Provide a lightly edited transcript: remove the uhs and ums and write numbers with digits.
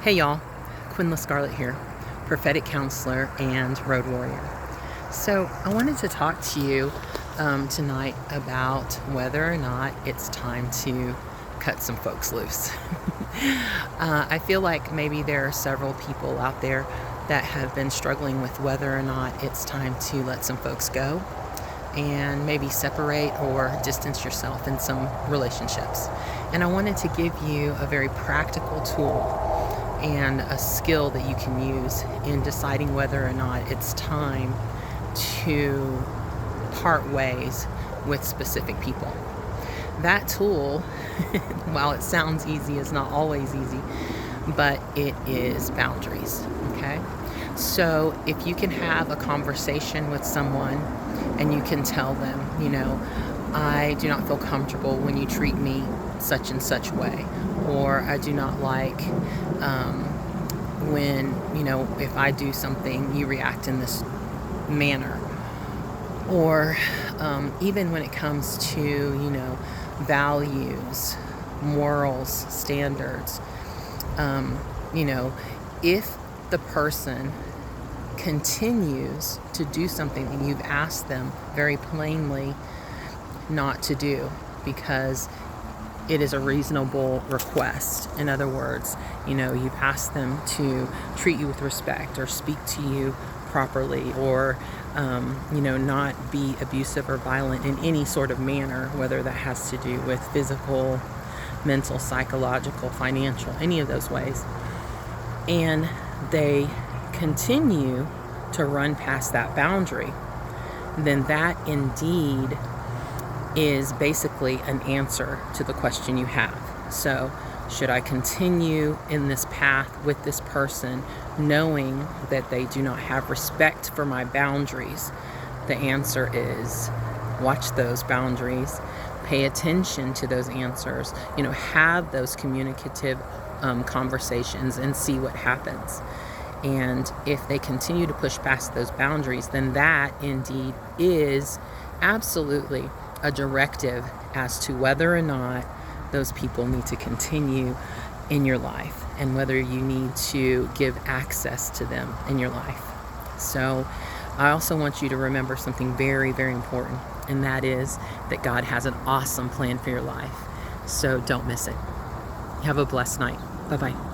Hey y'all, Quenla Scarlet here, prophetic counselor and road warrior. So I wanted to talk to you tonight about whether or not it's time to cut some folks loose. I feel like maybe there are several people out there that have been struggling with whether or not it's time to let some folks go and maybe separate or distance yourself in some relationships. And I wanted to give you a very practical tool and a skill that you can use in deciding whether or not it's time to part ways with specific people. That tool, while it sounds easy, is not always easy, but it is boundaries, okay? So if you can have a conversation with someone and you can tell them, I do not feel comfortable when you treat me such and such way, or I do not like when, if I do something, you react in this manner. Or even when it comes to, values, morals, standards, if the person continues to do something that you've asked them very plainly not to do because it is a reasonable request. In other words, you've asked them to treat you with respect or speak to you properly or, not be abusive or violent in any sort of manner, whether that has to do with physical, mental, psychological, financial, any of those ways. And they continue to run past that boundary, then that indeed is basically an answer to the question you have. So, should I continue in this path with this person knowing that they do not have respect for my boundaries? The answer is watch those boundaries, pay attention to those answers, have those communicative conversations and see what happens. And if they continue to push past those boundaries, then that indeed is absolutely a directive as to whether or not those people need to continue in your life and whether you need to give access to them in your life. So I also want you to remember something very, very important, and that is that God has an awesome plan for your life. So don't miss it. Have a blessed night. Bye-bye.